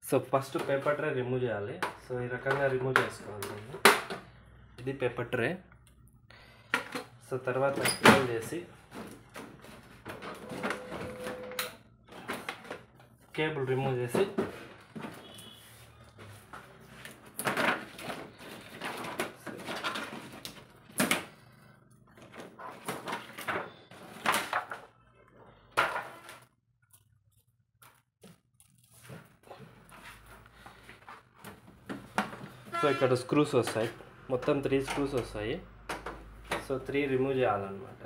So first paper tray remove చేయాలి. So ఈ రకంగా రిమూవ్ చేసుకోవాలి. ఇది పేపర్ ట్రే. సో తర్వాత క్లీన్ చేసి కేబుల్ రిమూవ్ చేసి సో ఇక్కడ స్క్రూస్ వస్తాయి, మొత్తం 3 స్క్రూస్ వస్తాయి. సో 3 రిమూవ్ చేయాలన్నమాట.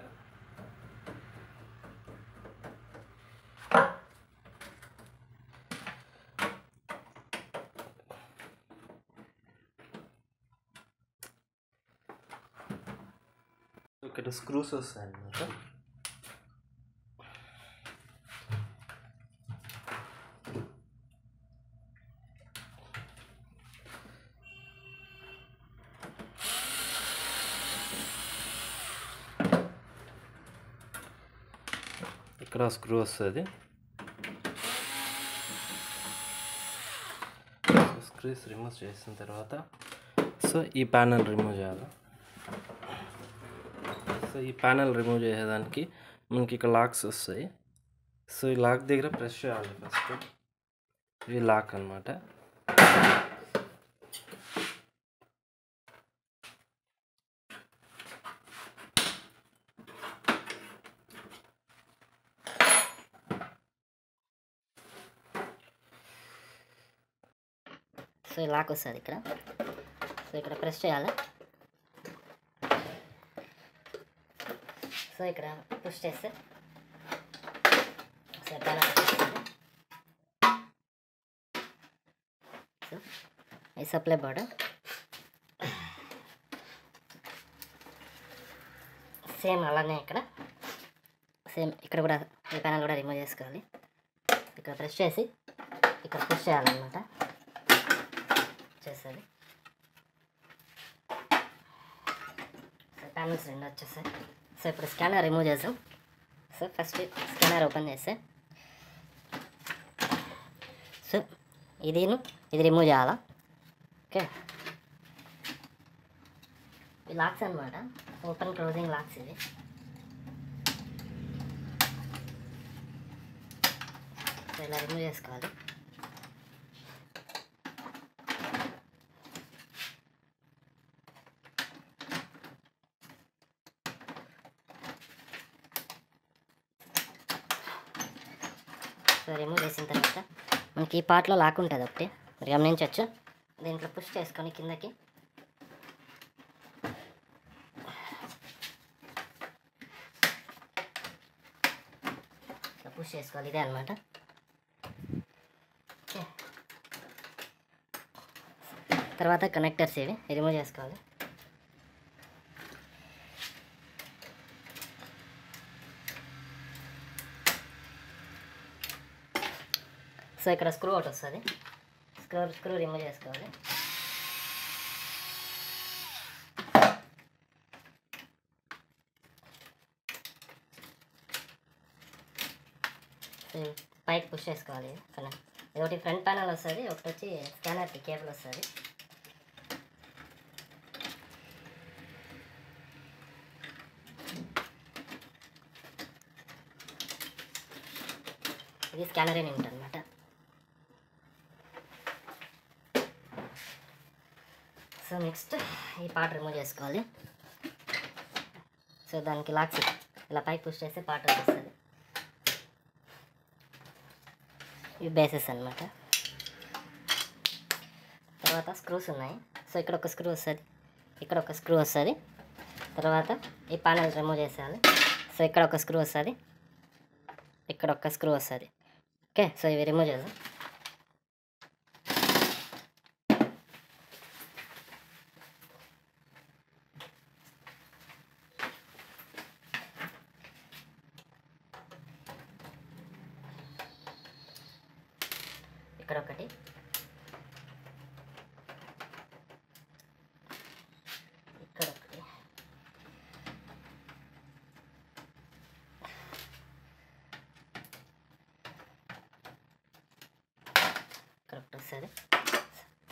ఇక్కడ స్క్రూస్ వస్తాయి అన్నమాట. ఇక్కడ స్క్రూ వస్తుంది. స్క్రూస్ రిమూవ్ చేసిన తర్వాత సో ఈ ప్యానల్ రిమూవ్ చేయాలి. సో ఈ ప్యానల్ రిమూవ్ చేసేదానికి మనకి ఇక్కడ లాక్స్ వస్తాయి. సో ఈ లాక్ దగ్గర ప్రెస్ చేయాలి ఫస్ట్. ఇది లాక్ అన్నమాట. సో ఈ లాక్ వస్తుంది ఇక్కడ. సో ఇక్కడ ప్రెస్ చేయాలి. సో ఇక్కడ పుష్ చేస్తే సో సో ఈ సప్లై బోర్డు సేమ్ అలానే ఇక్కడ సేమ్ ఇక్కడ కూడా ఈ ప్యానల్ కూడా రిమూవ్ చేసుకోవాలి. ఇక్కడ ప్రెస్ చేసి ఇక్కడ పుష్ చేయాలన్నమాట. చేస్తుంది. సో ప్యానల్స్ 2 వచ్చేసాయి. సో ఇప్పుడు స్కానర్ రిమూవ్ చేసాం. సో ఫస్ట్ స్కానర్ ఓపెన్ చేస్తే సో ఇది రిమూవ్ చేయాలా. ఓకే, ఈ లాక్స్ అనమాట, ఓపెన్ క్లోజింగ్ లాక్స్ ఇవి. సో ఇలా రిమూవ్ చేసుకోవాలి. సో రిమూవ్ చేసిన తర్వాత మనకి ఈ పార్ట్లో లాక్ ఉంటుంది ఒకటి, మీరు గమనించవచ్చు. దీంట్లో పుష్ చేసుకొని కిందకి పుష్ చేసుకోవాలి. ఇదే అనమాట. తర్వాత కనెక్టర్స్ ఇవి రిమూవ్ చేసుకోవాలి. సో ఇక్కడ స్క్రూ ఒకటి వస్తుంది. స్క్రూ రిమూవ్ చేసుకోవాలి. పైకి పుష్ చేసుకోవాలి. ఇది ఒకటి ఫ్రంట్ ప్యానల్ వస్తుంది, ఒకటి వచ్చి స్కానర్కి కేబుల్ వస్తుంది. ఇది స్కానర్ యూనిట్ అనమాట. సో నెక్స్ట్ ఈ పార్ట్ రిమూవ్ చేసుకోవాలి. సో దానికి లాక్స్ ఇలా పైకి పుష్ చేస్తే పార్ట్ వస్తుంది. ఇవి బేసెస్ అనమాట. తర్వాత స్క్రూస్ ఉన్నాయి. సో ఇక్కడ ఒక స్క్రూ వస్తుంది, ఇక్కడ ఒక స్క్రూ వస్తుంది. తర్వాత ఈ ప్యానల్ రిమూవ్ చేసేయాలి. సో ఇక్కడ ఒక స్క్రూ వస్తుంది, ఇక్కడ ఒక స్క్రూ వస్తుంది. ఓకే, సో ఇవి రిమూవ్ చేద్దాం. ఇక్కడ ఒకటి, ఇక్కడ ఒకటి, ఇక్కడ ఒకటి వస్తుంది.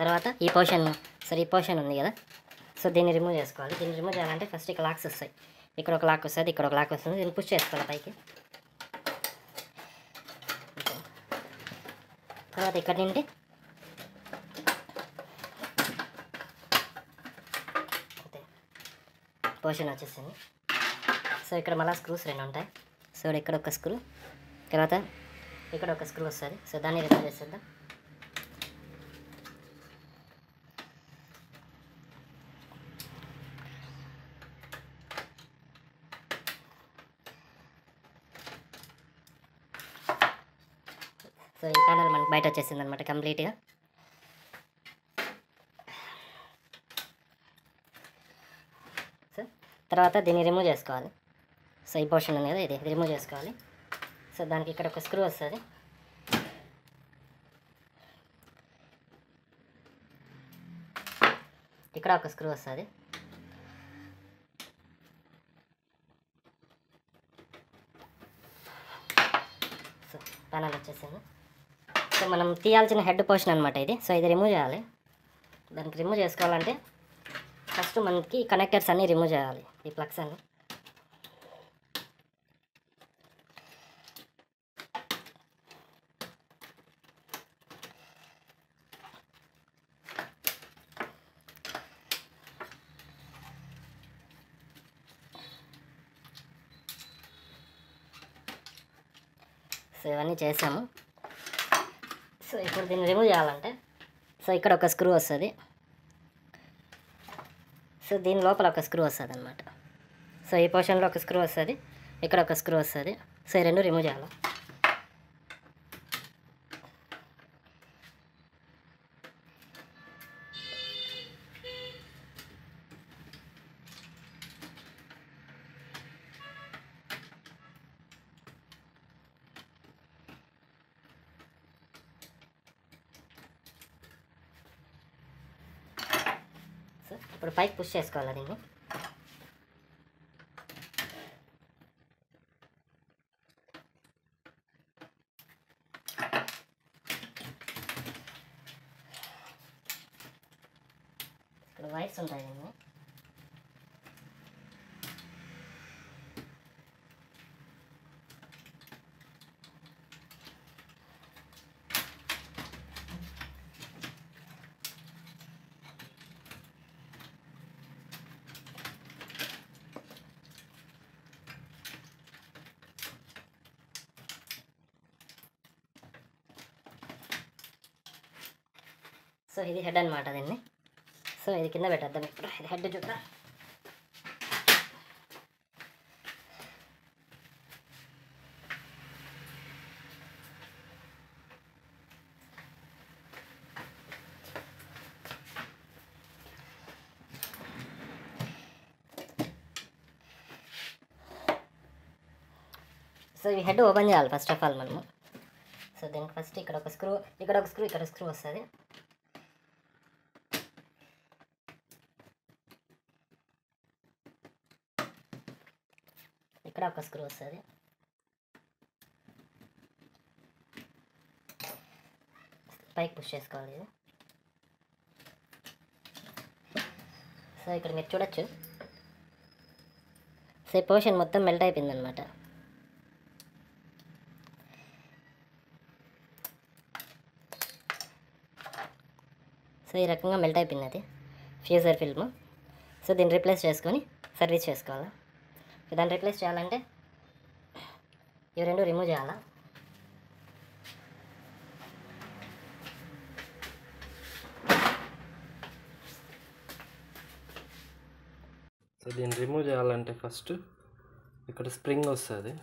తర్వాత ఈ పోర్షన్ ఉంది కదా, సో దీన్ని రిమూవ్ చేసుకోవాలి. దీన్ని రిమూవ్ చేయాలంటే ఫస్ట్ ఇక్కడ లాక్స్ వస్తాయి. ఇక్కడ ఒక లాక్ వస్తుంది, ఇక్కడ ఒక లాక్ వస్తుంది. దీన్ని పుష్ చేసుకోవాలి పైకి. తర్వాత ఇక్కడ నుండి పోర్షన్ వచ్చేసింది. సో ఇక్కడ మళ్ళీ స్క్రూస్ 2 ఉంటాయి. సో ఇక్కడ ఒక స్క్రూ, తర్వాత ఇక్కడ ఒక స్క్రూ వస్తుంది. సో దాన్ని రిమూవ్ చేసేద్దాం. సో ఈ ప్యానల్ మనకు బయట వచ్చేసింది అనమాట కంప్లీట్గా. సో తర్వాత దీన్ని రిమూవ్ చేసుకోవాలి. సో ఈ పోర్షన్ ఉంది కదా, ఇది రిమూవ్ చేసుకోవాలి. సో దానికి ఇక్కడ ఒక స్క్రూ వస్తుంది. ఇక్కడ ఒక స్క్రూ వస్తుంది. సో ప్యానల్ వచ్చేసింది. సో మనం తీయాల్సిన హెడ్ పోర్షన్ అనమాట ఇది. సో ఇది రిమూవ్ చేయాలి. దానికి రిమూవ్ చేసుకోవాలంటే ఫస్ట్ మనకి కనెక్టర్స్ అన్నీ రిమూవ్ చేయాలి, ఈ ప్లగ్స్ అన్నీ. సో ఇవన్నీ చేసాము. సో ఇప్పుడు దీన్ని రిమూవ్ చేయాలంటే సో ఇక్కడ ఒక స్క్రూ వస్తుంది. సో దీని లోపల ఒక స్క్రూ వస్తుంది అనమాట. సో ఈ పోర్షన్లో ఒక స్క్రూ వస్తుంది, ఇక్కడ ఒక స్క్రూ వస్తుంది. సో ఈ 2 రిమూవ్ చేయాలి. సో ఇప్పుడు పైకి పుష్ చేసుకోవాలి దీన్ని. ఇక్కడ వైర్స్ ఉంటాయి దీన్ని. సో ఇది హెడ్ అనమాట దీన్ని. సో ఇది కింద పెట్టేద్దాం. ఇప్పుడు ఇది హెడ్ చూద్దాం. సో ఈ హెడ్ ఓపెన్ చేయాలి ఫస్ట్ ఆఫ్ ఆల్ మనము. సో దీనికి ఫస్ట్ ఇక్కడ ఒక స్క్రూ, ఇక్కడ ఒక స్క్రూ, ఇక్కడ స్క్రూ వస్తుంది. ఇక్కడ ఒక స్క్రూ వస్తుంది. పైకి పుష్ చేసుకోవాలి ఇది. సో ఇక్కడ మీరు చూడొచ్చు, సో ఈ పోర్షన్ మొత్తం మెల్ట్ అయిపోయింది అనమాట. సో ఈ రకంగా మెల్ట్ అయిపోయింది అది ఫ్యూజర్ ఫిల్మ్. సో దీన్ని రీప్లేస్ చేసుకొని సర్వీస్ చేసుకోవాలి. దాన్ని రీప్లేస్ చేయాలంటే ఇవి 2 రిమూవ్ చేయాలా. సో దీన్ని రిమూవ్ చేయాలంటే ఫస్ట్ ఇక్కడ స్ప్రింగ్ వస్తుంది.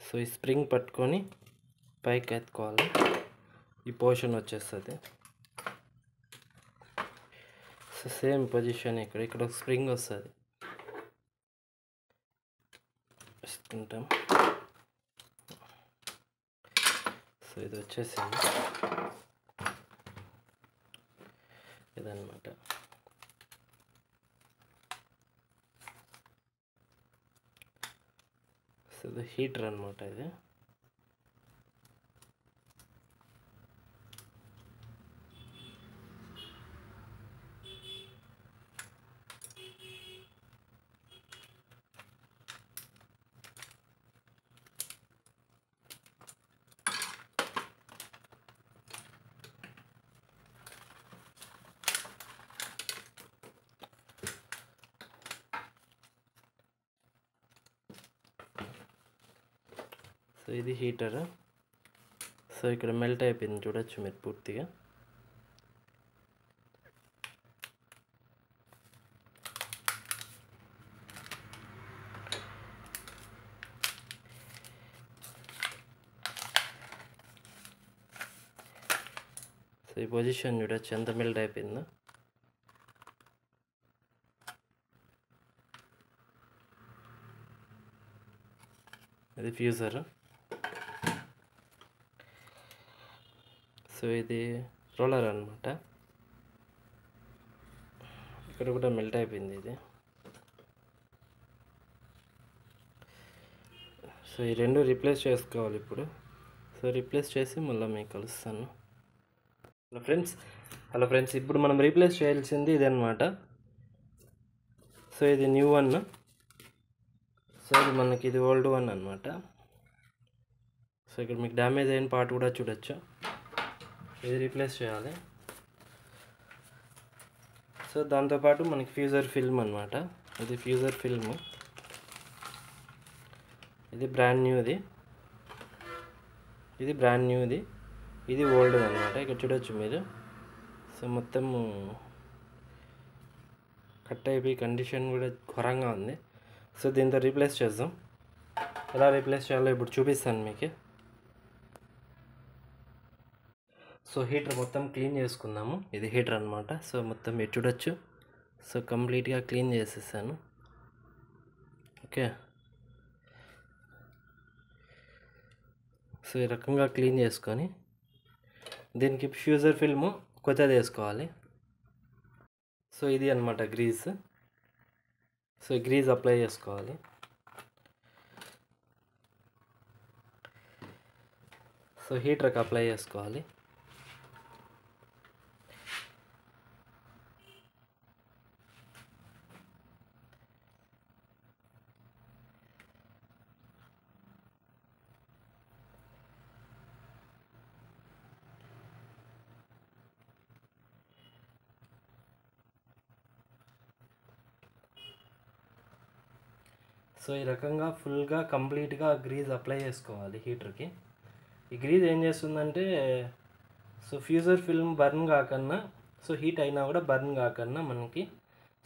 సో ఈ స్ప్రింగ్ పట్టుకొని పైకి ఎత్తుకోవాలి. ఈ పోర్షన్ వచ్చేస్తుంది. సో సేమ్ పొజిషన్ ఇక్కడ ఒక స్ప్రింగ్ వస్తుంది. వేసుకుంటాం. సో ఇది వచ్చేసింది ఇదన్నమాట. సో ఇది హీటర్ అనమాట. ఇది ఇది హీటర్. సో ఇక్కడ మెల్ట్ అయిపోయింది చూడొచ్చు మీరు పూర్తిగా. సో ఈ పొజిషన్ చూడొచ్చు ఎంత మెల్ట్ అయిపోయిందో. ఇది ఫ్యూజర్. సో ఇది రోలర్ అనమాట. ఇక్కడ కూడా మెల్ట్ అయిపోయింది ఇది. సో ఈ రెండు రీప్లేస్ చేసుకోవాలి ఇప్పుడు. సో రీప్లేస్ చేసి మళ్ళీ మీకు కలుస్తాను. హలో ఫ్రెండ్స్, ఇప్పుడు మనం రీప్లేస్ చేయాల్సింది ఇది అనమాట. సో ఇది న్యూ వన్. సో ఇది మనకి ఇది ఓల్డ్ వన్ అనమాట. సో ఇక్కడ మీకు డ్యామేజ్ అయిన పార్ట్ కూడా చూడొచ్చు. ఇది రీప్లేస్ చేయాలి. సో దాంతోపాటు మనకి ఫ్యూజర్ ఫిల్మ్ అనమాట. ఇది ఫ్యూజర్ ఫిల్మ్. ఇది బ్రాండ్ న్యూది. ఇది బ్రాండ్ న్యూది. ఇది ఓల్డ్ అనమాట. ఇక్కడ చూడొచ్చు మీరు. సో మొత్తం కట్ అయిపోయి కండిషన్ కూడా ఘోరంగా ఉంది. సో దీంతో రీప్లేస్ చేద్దాం. ఎలా రీప్లేస్ చేయాలో ఇప్పుడు చూపిస్తాను మీకు. సో హీటర్ మొత్తం క్లీన్ చేసుకుందాము. ఇది హీటర్ అనమాట. సో మొత్తం మీరు చూడొచ్చు. సో కంప్లీట్గా క్లీన్ చేసేసాను. ఓకే. సో ఈ రకంగా క్లీన్ చేసుకొని దీనికి ఫ్యూజర్ ఫిల్మ్ కొత్తది వేసుకోవాలి. సో ఇది అనమాట గ్రీజ్. సో గ్రీజ్ అప్లై చేసుకోవాలి. సో హీటర్కి అప్లై చేసుకోవాలి. సో ఈ రకంగా ఫుల్గా కంప్లీట్గా గ్రీజ్ అప్లై చేసుకోవాలి హీటర్కి. ఈ గ్రీజ్ ఏం చేస్తుందంటే సో ఫ్యూజర్ ఫిల్మ్ బర్న్ కాకన్నా, సో హీట్ అయినా కూడా బర్న్ కాకన్నా మనకి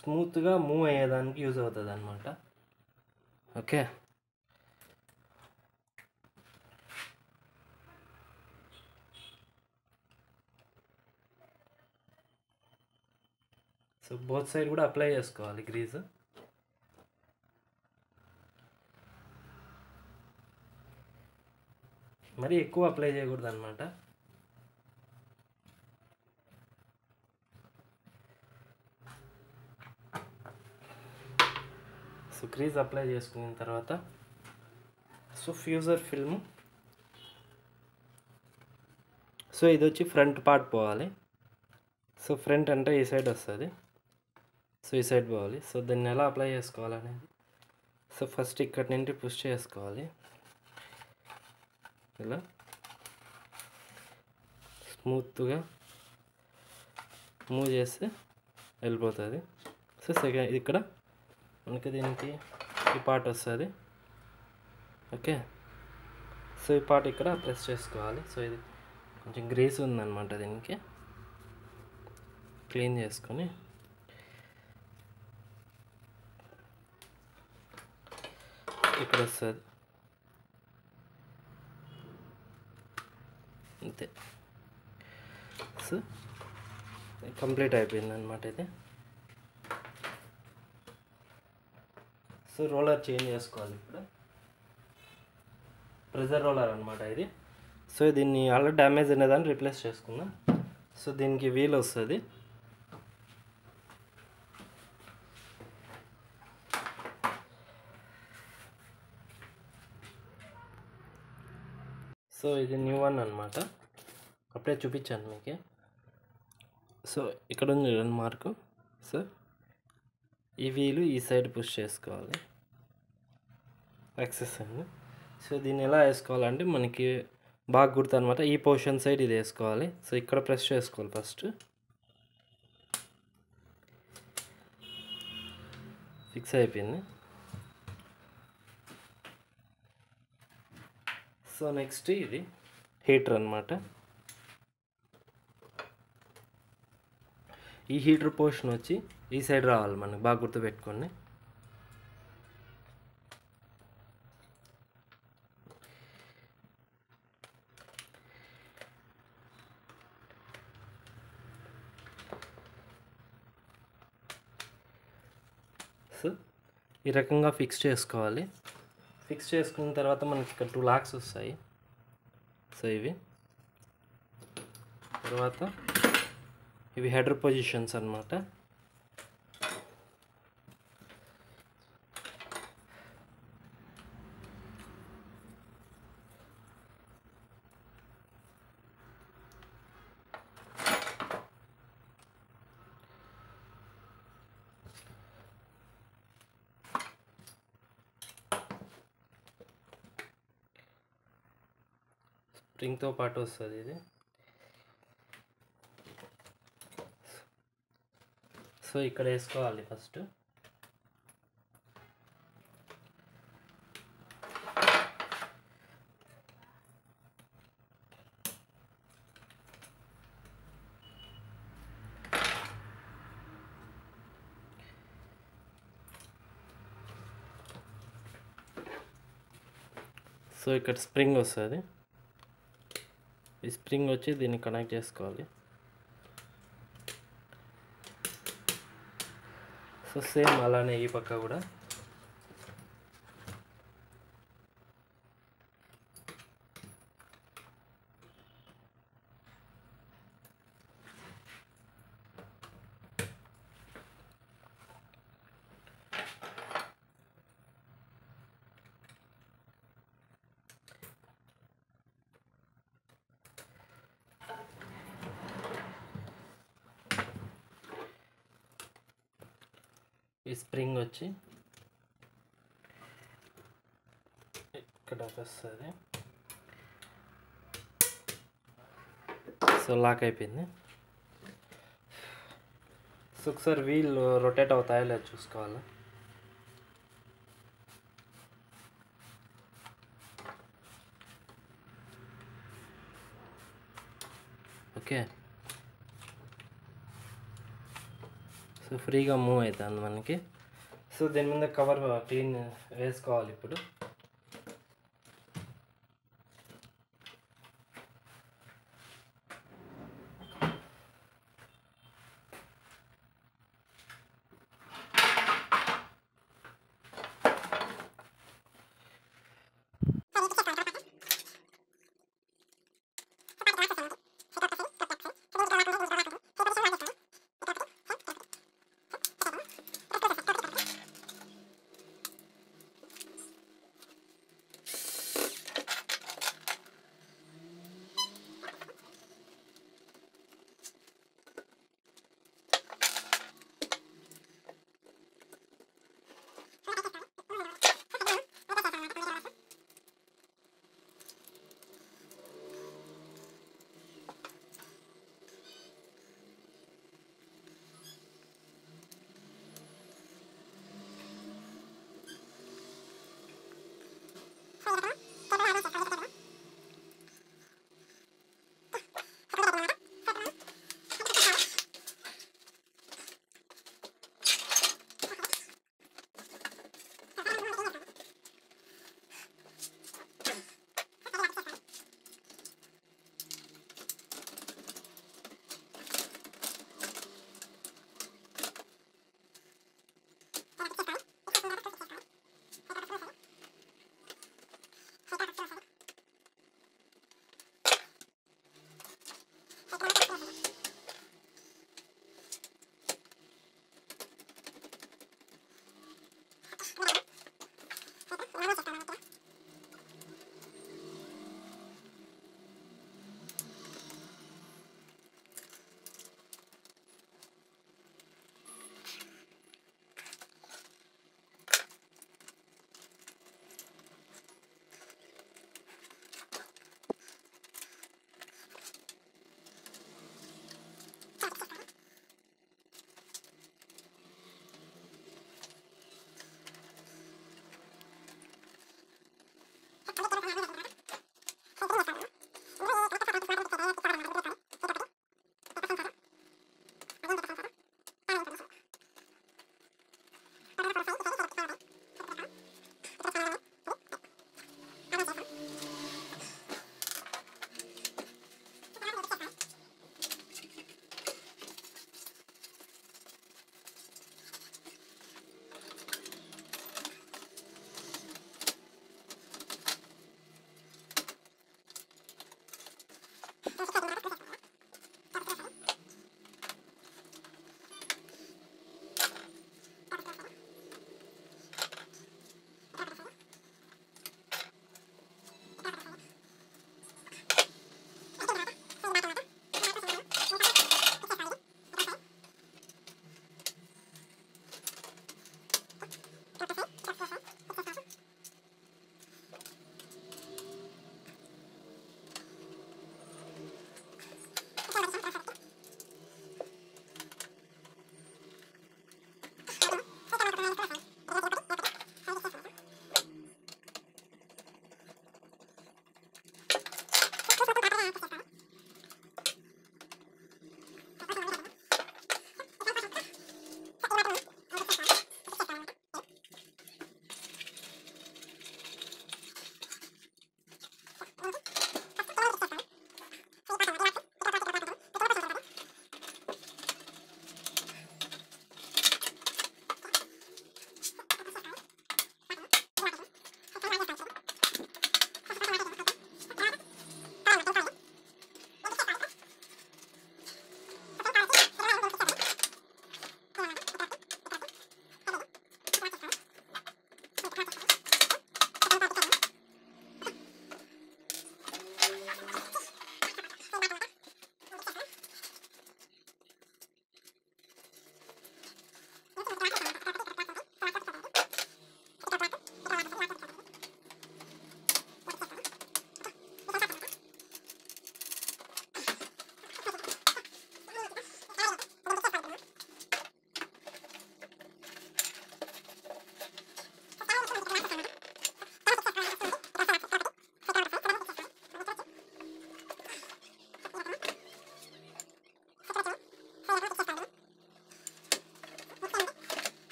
స్మూత్గా మూవ్ అయ్యేదానికి యూజ్ అవుతుంది అనమాట. ఓకే. సో బోత్ సైడ్ కూడా అప్లై చేసుకోవాలి గ్రీజ్. మరి ఎక్కువ అప్లై చేయకూడదు అనమాట. సో గ్రీజ్ అప్లై చేసుకున్న తర్వాత సో ఫ్యూజర్ ఫిల్మ్. సో ఇది వచ్చి ఫ్రంట్ పార్ట్ పోవాలి. సో ఫ్రంట్ అంటే ఈ సైడ్ వస్తుంది. సో ఈ సైడ్ పోవాలి. సో దాన్ని ఎలా అప్లై చేసుకోవాలనేది సో ఫస్ట్ ఇక్కడి నుండి పుష్ చేసుకోవాలి. ఇలా స్మూత్గా మూవ్ చేస్తే వెళ్ళిపోతుంది. సో సెకండ్ ఇక్కడ మనకి దీనికి ఈ పార్ట్ వస్తుంది. ఓకే. సో ఈ పార్ట్ ఇక్కడ ప్రెస్ చేసుకోవాలి. సో ఇది కొంచెం గ్రీస్ ఉందన్నమాట. దీనికి క్లీన్ చేసుకొని ఇక్కడ వస్తుంది. అంతే. సో కంప్లీట్ అయిపోయింది అనమాట ఇది. సో రోలర్ చేంజ్ చేసుకోవాలి ఇప్పుడు. ప్రెజర్ రోలర్ అనమాట ఇది. సో దీన్ని ఆల్రెడీ డ్యామేజ్ అనేదాన్ని రీప్లేస్ చేసుకుందాం. సో దీనికి వీల్ వస్తుంది. సో ఇది న్యూ వన్ అనమాట. అప్పుడే చూపించాను మీకు. సో ఇక్కడ ఉంది రన్ మార్కు. సో ఈ వీలు ఈ సైడ్ పుష్ చేసుకోవాలి యాక్సెస్ అని. సో దీన్ని ఎలా వేసుకోవాలంటే మనకి బాగా గుర్తు అనమాట. ఈ పోర్షన్ సైడ్ ఇది వేసుకోవాలి. సో ఇక్కడ ప్రెస్ చేసుకోవాలి ఫస్ట్. ఫిక్స్ అయిపోయింది. సో నెక్స్ట్ ఇది హీటర్ అన్నమాట. ఈ హీటర్ పోర్షన్ వచ్చి ఈ సైడ్ రావాలి మనకు, బాగా గుర్తుపెట్టుకోండి. సో ఈ రకంగా ఫిక్స్ చేసుకోవాలి. ఫిక్స్ చేసుకున్న తర్వాత మనకి ఇక్కడ 2 లాక్స్ వస్తాయి. సో ఇవి తర్వాత ఇవి హెడర్ పొజిషన్స్ అన్నమాట. స్ప్రింగ్తో పాటు వస్తుంది ఇది. సో ఇక్కడ వేసుకోవాలి ఫస్ట్. సో ఇక్కడ స్ప్రింగ్ వస్తుంది. ఈ స్ప్రింగ్ వచ్చి దీన్ని కనెక్ట్ చేసుకోవాలి. సో సేమ్ అలానే ఈ పక్క కూడా. ఈ స్ప్రింగ్ వచ్చి ఇక్కడ వస్తుంది. సో లాక్ అయిపోయింది. సో ఒకసారి వీల్ రొటేట్ అవుతాయో లేదు చూసుకోవాలి. ఓకే. సో ఫ్రీగా మూవ్ అవుతుంది మనకి. సో దీని మీద కవర్ క్లీన్ వేసుకోవాలి ఇప్పుడు.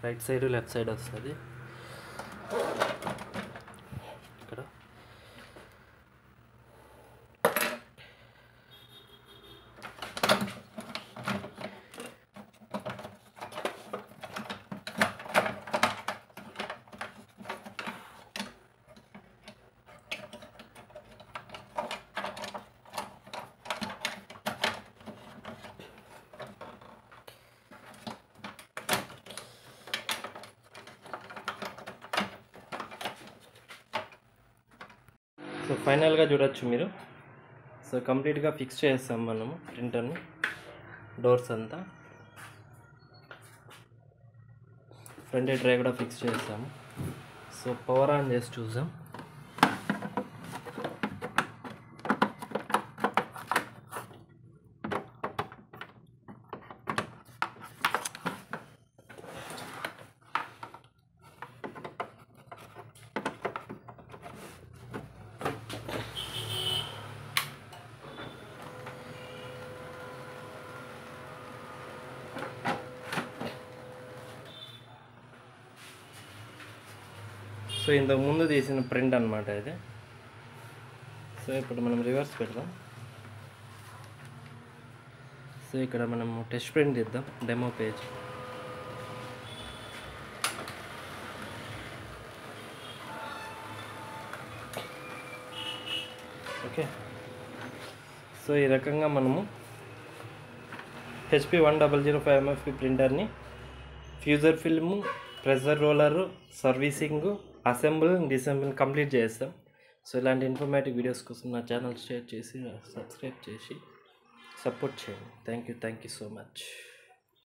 రైట్ సైడ్ లెఫ్ట్ సైడ్ వస్తుంది ఇక్కడ. సో ఫైనల్గా చూడొచ్చు మీరు. సో కంప్లీట్గా ఫిక్స్ చేస్తాం మనము ప్రింటర్ని, డోర్స్ అంతా. ఫ్రంట్ డ్రై కూడా ఫిక్స్ చేస్తాము. సో పవర్ ఆన్ చేసి చూద్దాం. సో ఇంతకు ముందు తీసిన ప్రింట్ అనమాట ఇది. సో ఇప్పుడు మనం రివర్స్ పెడదాం. సో ఇక్కడ మనం టెస్ట్ ప్రింట్ ఇద్దాం, డెమో పేజ్. ఓకే. సో ఈ రకంగా మనము HP 1005 MFP ప్రింటర్ని fuser film, pressure roller, servicing, assemble, disassemble complete చేస్తాం. సో ఇలాంటి ఇన్ఫర్మేటివ్ వీడియోస్ కోసం నా ఛానల్ షేర్ చేసి సబ్స్క్రైబ్ చేసి సపోర్ట్ చేయండి. Thank you so much.